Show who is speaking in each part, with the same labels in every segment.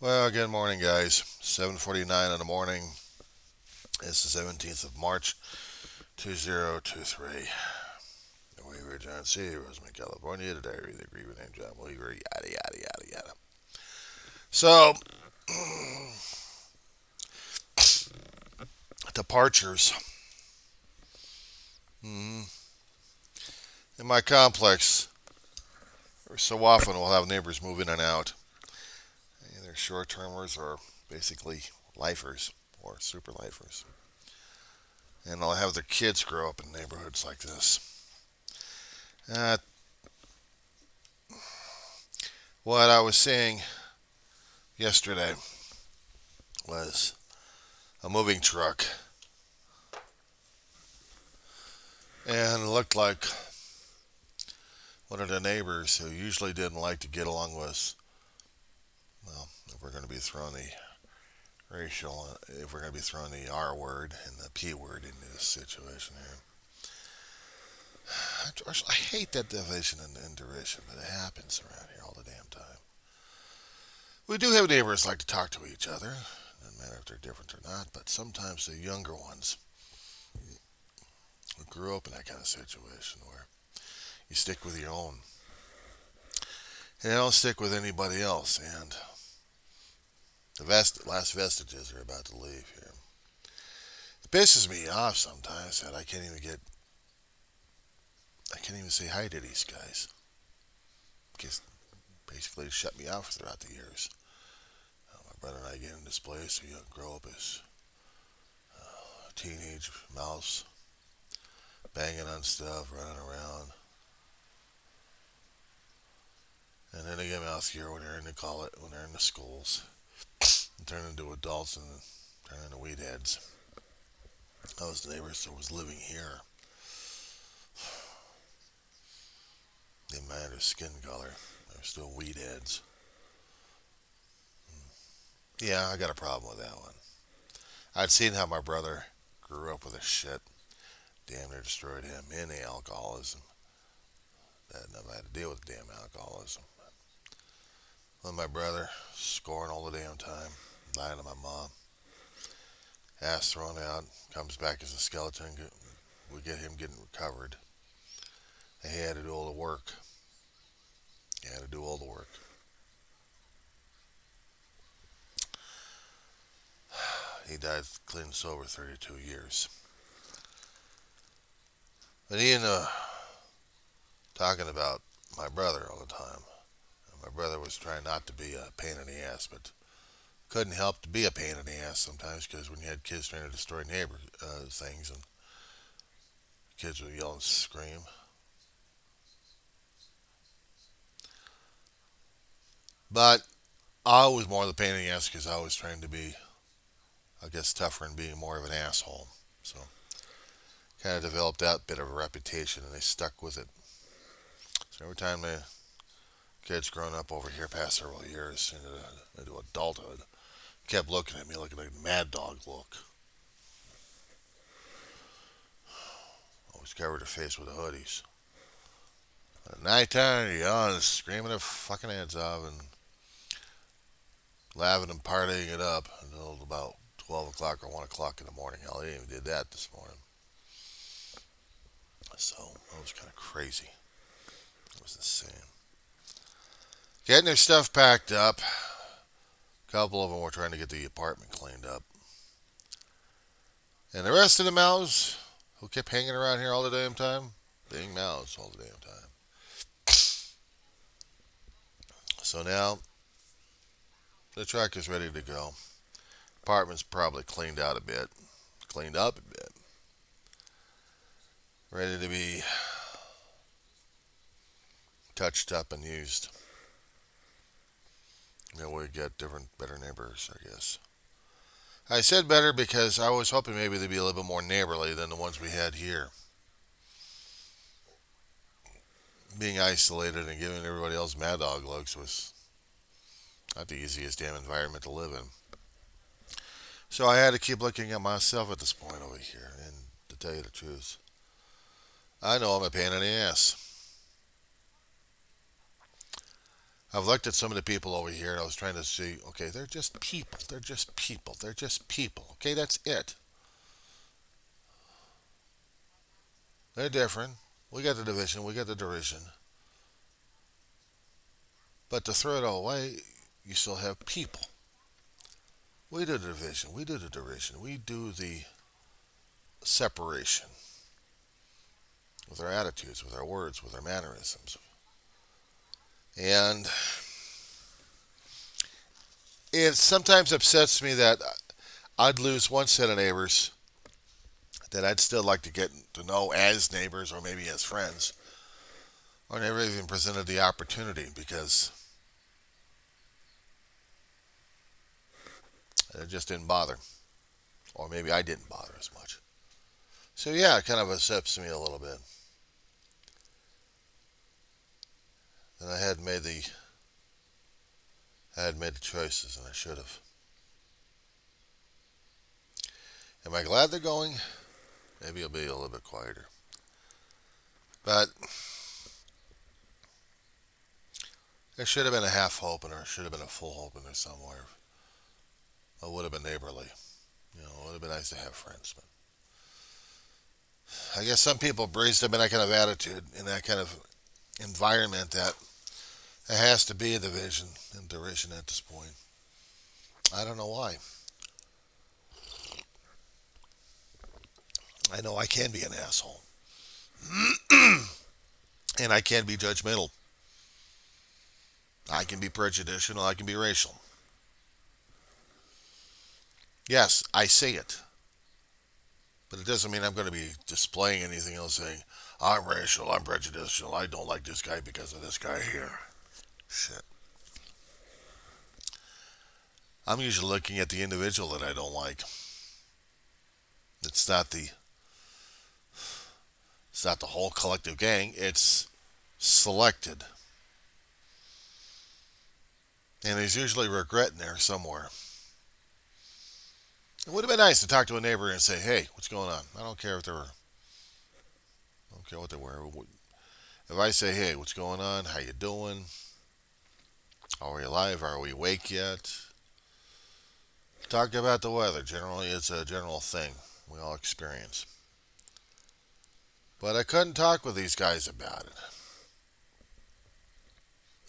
Speaker 1: Well, good morning, guys. 7:49 in the morning. It's the 17th of March, 2023. We were John C. Roseman, California. Today, we agree with name John Weaver. Yada yada yada yada. So, departures. Hmm. In my complex, so often we'll have neighbors move in and out. Either short-termers or basically lifers or super lifers, and they'll have their kids grow up in neighborhoods like this. Uh, what I was saying yesterday was a moving truck, and it looked like one of the neighbors who usually didn't like to get along with, well, if we're going to be throwing the if we're going to be throwing the R word and the P word into this situation here. I hate that division and derision, but it happens around here all the damn time. We do have neighbors like to talk to each other, doesn't matter if they're different or not, but sometimes the younger ones who grew up in that kind of situation where you stick with your own and they don't stick with anybody else, and the last vestiges are about to leave here. It pisses me off sometimes that I can't even say hi to these guys. Because basically shut me out throughout the years. My brother and I get in this place, we grow up as teenage mouse, banging on stuff, running around. And then they get mouth here when they're in the college, when they're in the schools, and turn into adults and turn into weed heads. I was the neighbors that was living here. Didn't matter their skin color. They're still weed heads. Yeah, I got a problem with that one. I'd seen how my brother grew up with this shit. Damn near destroyed him in the alcoholism. That never had to deal with the damn alcoholism. With my brother, scoring all the damn time, lying to my mom. Ass thrown out, comes back as a skeleton. We get him getting recovered. And he had to do all the work. He had to do all the work. He died clean and sober 32 years. But he ended up talking about my brother all the time. And my brother was trying not to be a pain in the ass, but couldn't help to be a pain in the ass sometimes because when you had kids trying to destroy neighbor things and kids would yell and scream. But I was more the pain in the ass because I was trying to be, I guess, tougher and being more of an asshole. So kind of developed that bit of a reputation and they stuck with it. So every time the kids growing up over here past several years into adulthood kept looking at me like a mad dog look. Always covered their face with the hoodies. At nighttime, they're yelling, screaming their fucking heads off and laughing and partying it up until about 12 o'clock or 1 o'clock in the morning. Hell, they even did that this morning. So, that was kind of crazy. It was insane. Getting their stuff packed up. A couple of them were trying to get the apartment cleaned up. And the rest of the mouths who kept hanging around here all the damn time, being mouths all the damn time. So now, the truck is ready to go. Apartment's probably cleaned out a bit. Cleaned up a bit. Ready to be touched up and used. We get different, better neighbors, I guess. I said better because I was hoping maybe they'd be a little bit more neighborly than the ones we had here. Being isolated and giving everybody else mad dog looks was not the easiest damn environment to live in. So I had to keep looking at myself at this point over here. And to tell you the truth, I know I'm a pain in the ass. I've looked at some of the people over here and I was trying to see, okay, they're just people. They're just people. They're just people. Okay, that's it. They're different. We got the division. We got the derision. But to throw it all away, you still have people. We do the division. We do the derision. We do the separation with our attitudes, with our words, with our mannerisms. And it sometimes upsets me that I'd lose one set of neighbors that I'd still like to get to know as neighbors or maybe as friends, or never even presented the opportunity because it just didn't bother. Or maybe I didn't bother as much. So yeah, it kind of upsets me a little bit. And I had made the choices and I should have. Am I glad they're going? Maybe it'll be a little bit quieter. But there should have been a half opener, should have been a full opener somewhere. It would have been neighborly. It would have been nice to have friends. But I guess some people raised up in that kind of attitude, in that kind of environment that it has to be a division and derision at this point. I don't know why. I know I can be an asshole. And I can be judgmental. I can be prejudicial. I can be racial. Yes, I say it. But it doesn't mean I'm going to be displaying anything else saying, I'm racial, I'm prejudicial, I don't like this guy because of this guy here. Shit. I'm usually looking at the individual that I don't like. It's not the whole collective gang, it's selected. And there's usually regret in there somewhere. It would have been nice to talk to a neighbor and say, hey, what's going on? I don't care what they were. If I say, hey, what's going on? How you doing? Are we alive? Are we awake yet? Talk about the weather. Generally, it's a general thing we all experience. But I couldn't talk with these guys about it.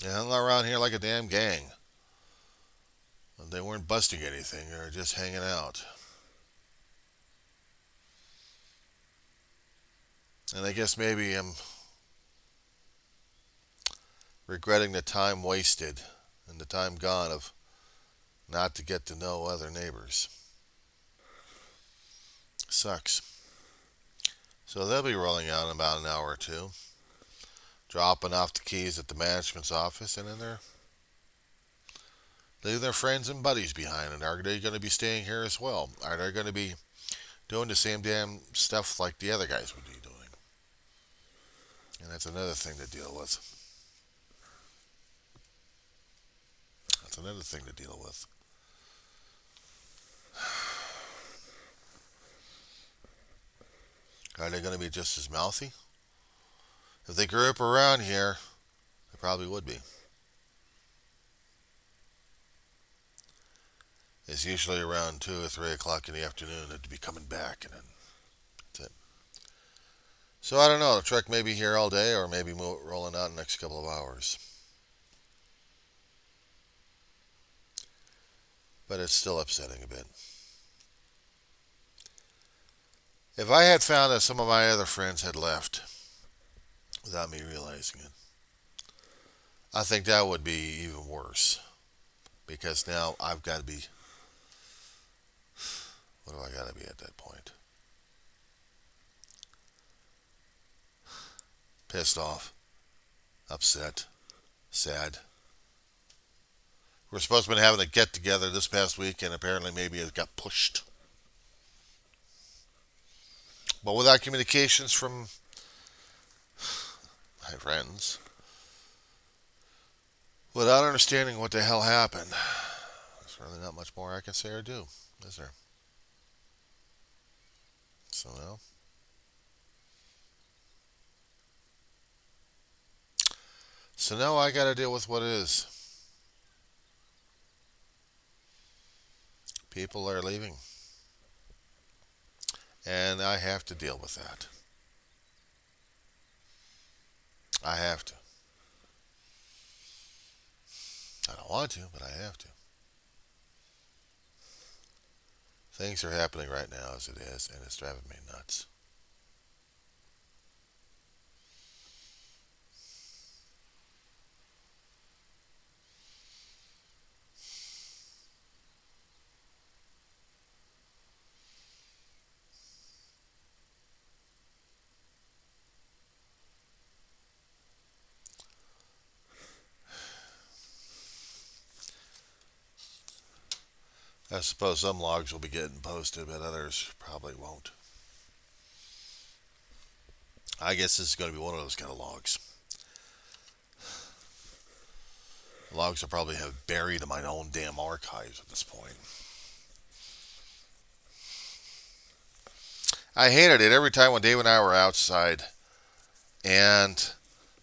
Speaker 1: They hung around here like a damn gang. They weren't busting anything. They were just hanging out. And I guess maybe I'm regretting the time wasted and the time gone of not to get to know other neighbors. Sucks. So they'll be rolling out in about an hour or two, dropping off the keys at the management's office, and then they're leaving their friends and buddies behind. And are they going to be staying here as well? Are they going to be doing the same damn stuff like the other guys would be doing? And that's another thing to deal with. That's another thing to deal with. Are they going to be just as mouthy? If they grew up around here, they probably would be. It's usually around 2 or 3 o'clock in the afternoon that they'd be coming back, and then that's it. So I don't know. The truck may be here all day, or maybe rolling out in the next couple of hours. But it's still upsetting a bit. If I had found that some of my other friends had left without me realizing it, I think that would be even worse. Because now I've got to be... What do I got to be at that point? Pissed off, upset, sad. We're supposed to have been having a get together this past week, and apparently maybe it got pushed. But without communications from my friends, without understanding what the hell happened, there's really not much more I can say or do, is there? So now, I got to deal with what it is. People are leaving. And I have to deal with that. I have to. I don't want to, but I have to. Things are happening right now as it is, and it's driving me nuts. I suppose some logs will be getting posted, but others probably won't. I guess this is going to be one of those kind of logs. Logs I probably have buried in my own damn archives at this point. I hated it every time when Dave and I were outside, and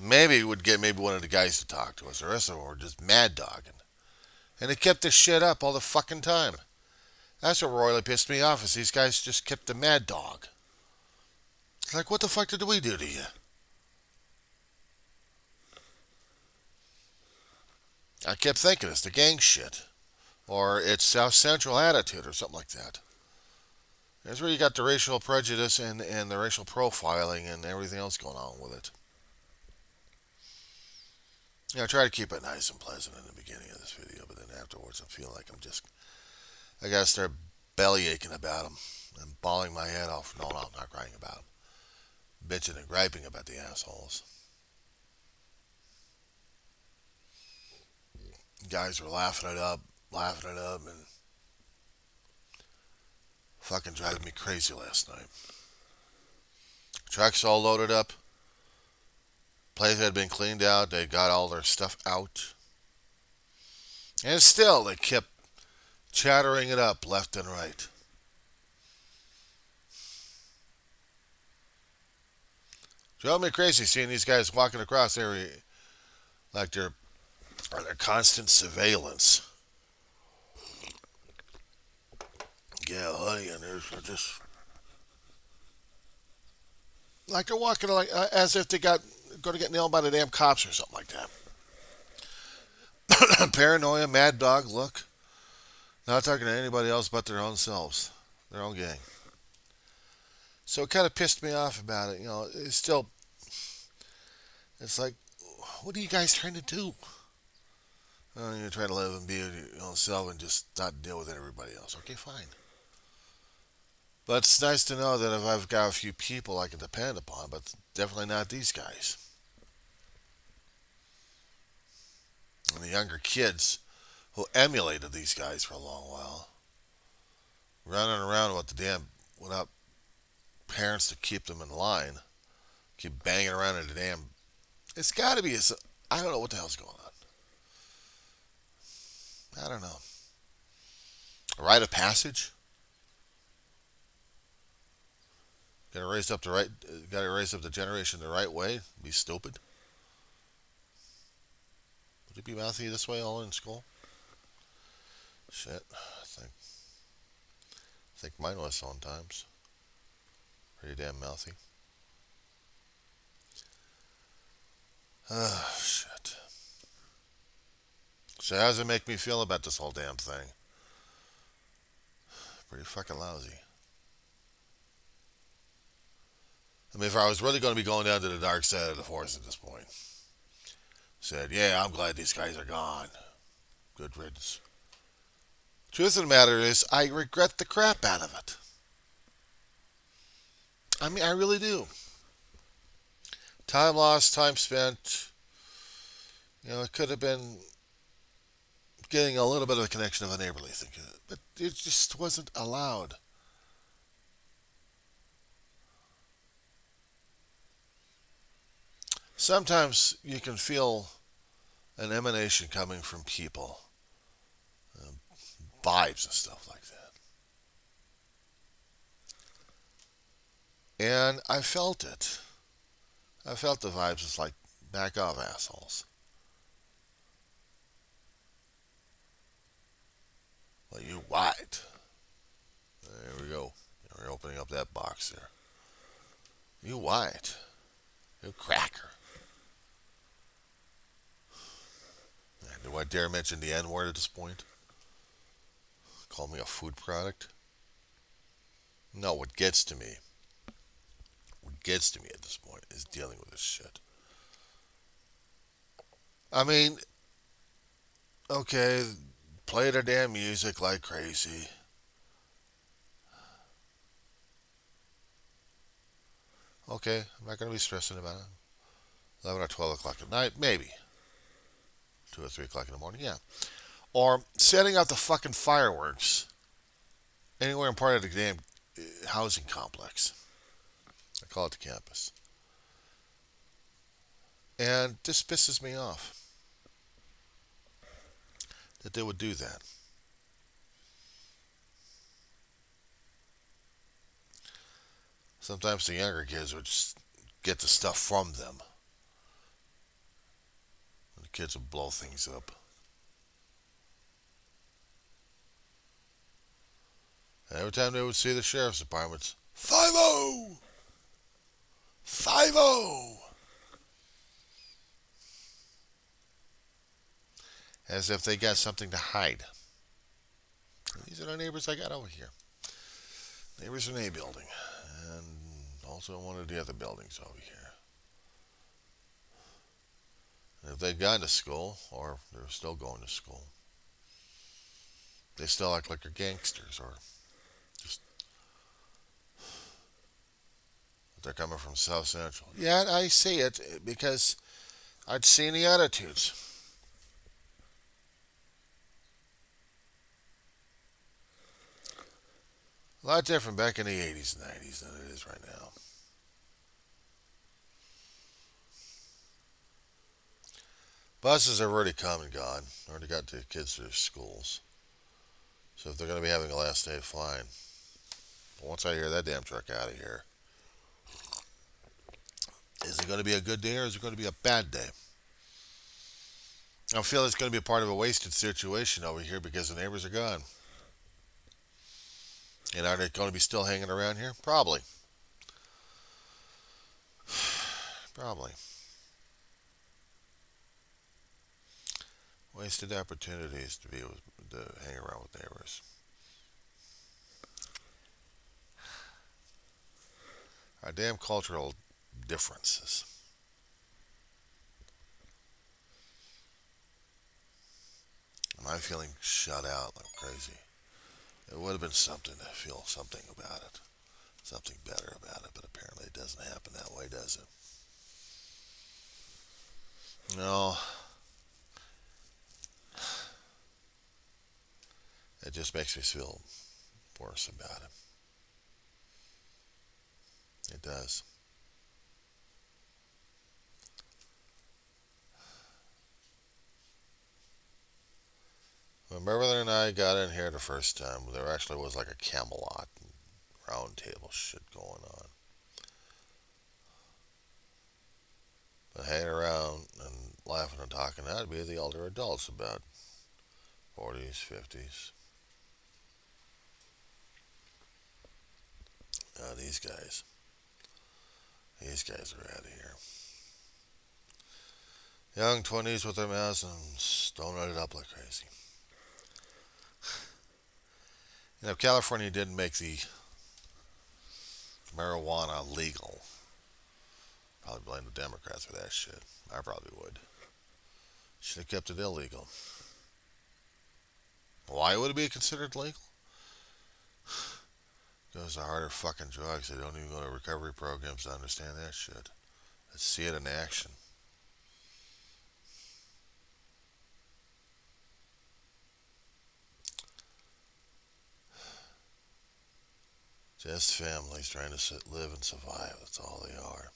Speaker 1: maybe would get maybe one of the guys to talk to us. The rest of them were just mad dogging, and it kept this shit up all the fucking time. That's what royally pissed me off. Is these guys just kept the mad dog. It's like, what the fuck did we do to you? I kept thinking it's the gang shit, or it's South Central attitude, or something like that. That's where you got the racial prejudice and the racial profiling and everything else going on with it. You know, I try to keep it nice and pleasant in the beginning of this video, but then afterwards I feel like I gotta start belly aching about them and bawling my head off. No, I'm not crying about them. Bitching and griping about the assholes. Guys were laughing it up, and fucking driving me crazy last night. Trucks all loaded up. Place had been cleaned out. They got all their stuff out. And still, they kept chattering it up left and right. Drove me crazy seeing these guys walking across there like they're under constant surveillance. Yeah, honey, and there's just like they're walking like as if they got going to get nailed by the damn cops or something like that. Paranoia, mad dog look. Not talking to anybody else but their own selves, their own gang. So it kind of pissed me off about it. You know, it's like, what are you guys trying to do? You're trying to live and be your own self and just not deal with everybody else. Okay, fine. But it's nice to know that if I've got a few people I can depend upon, but definitely not these guys. And the younger kids who emulated these guys for a long while, running around without parents to keep them in line, keep banging around in the damn. It's got to be. I don't know what the hell's going on. I don't know. A rite of passage. Got to raise up the generation the right way. Be stupid. Would it be mouthy this way all in school? Shit. I think mine was sometimes. Pretty damn mouthy. Oh, shit. So how does it make me feel about this whole damn thing? Pretty fucking lousy. I mean, if I was really going to be going down to the dark side of the force at this point, said, yeah, I'm glad these guys are gone. Good riddance. Truth of the matter is, I regret the crap out of it. I mean, I really do. Time lost, time spent. You know, it could have been getting a little bit of a connection of a neighborly thing, but it just wasn't allowed. Sometimes you can feel an emanation coming from people, vibes and stuff like that. And I felt it. I felt the vibes. It's like, back off, assholes. Well, you white. walks there. You white. You cracker. Do I dare mention the N word at this point? Call me a food product? No, what gets to me at this point is dealing with this shit. I mean, okay, play their damn music like crazy. Okay, I'm not going to be stressing about it. 11 or 12 o'clock at night, maybe. 2 or 3 o'clock in the morning, yeah. Or setting out the fucking fireworks anywhere in part of the damn housing complex. I call it the campus. And this pisses me off that they would do that. Sometimes the younger kids would just get the stuff from them. And the kids would blow things up. And every time they would see the sheriff's departments, 5-0! 5-0! As if they got something to hide. These are the neighbors I got over here. Neighbors in A building. And also in one of the other buildings over here. And if they'd gone to school, or they're still going to school, they still act like they're gangsters, or just they're coming from South Central. Yeah, I see it because I'd seen the attitudes. A lot different back in the 80s and 90s than it is right now. Buses have already come and gone. Already got the kids to their schools. So if they're going to be having a last day flying, once I hear that damn truck out of here, is it going to be a good day or is it going to be a bad day? I feel it's going to be a part of a wasted situation over here because the neighbors are gone. And are they going to be still hanging around here? Probably. Probably. Wasted opportunities to be able to hang around with neighbors. Our damn cultural differences. Am I feeling shut out like crazy? It would have been something to feel something about it. Something better about it, but apparently it doesn't happen that way, does it? No. It just makes me feel worse about it. It does. When my brother and I got in here the first time, there actually was like a Camelot round table shit going on. But hanging around and laughing and talking, that'd be the older adults, about 40s, 50s. These guys. These guys are out of here. Young 20s with their mouths and stoning it up like crazy. You know, California didn't make the marijuana legal. Probably blame the Democrats for that shit. I probably would. Should have kept it illegal. Why would it be considered legal? Because the harder fucking drugs. They don't even go to recovery programs to understand that shit. Let's see it in action. Just families trying to live and survive. That's all they are.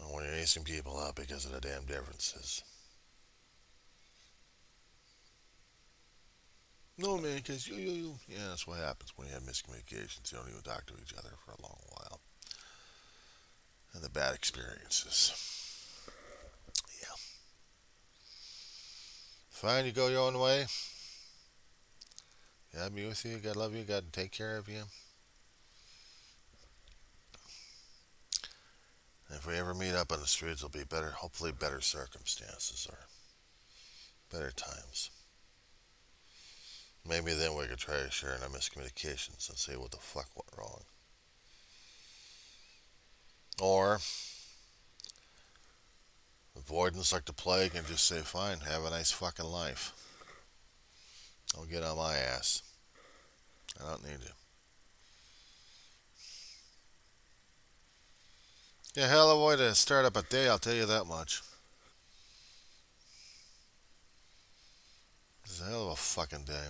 Speaker 1: And when you're acing people out because of the damn differences. No, man, because you. Yeah, that's what happens when you have miscommunications. You don't even talk to each other for a long while. And the bad experiences. Yeah. Fine, you go your own way. God be with you. God love you. God take care of you. If we ever meet up on the streets, it'll be better, hopefully better circumstances or better times. Maybe then we could try sharing our miscommunications and see what the fuck went wrong. Or avoidance like the plague and just say, fine, have a nice fucking life. Don't get on my ass. I don't need you. Yeah, hell of a way to start up a day, I'll tell you that much. It's a hell of a fucking day.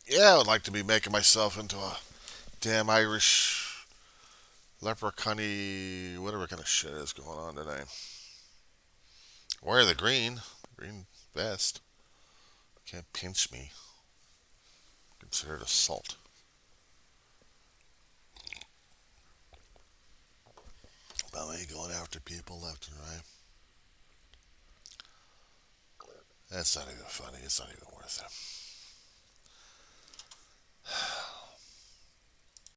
Speaker 1: Yeah, I would like to be making myself into a damn Irish leprechaun whatever kind of shit is going on today. Wear the green vest. Can't pinch me. Considered assault. About me going after people left and right. That's not even funny. It's not even worth it.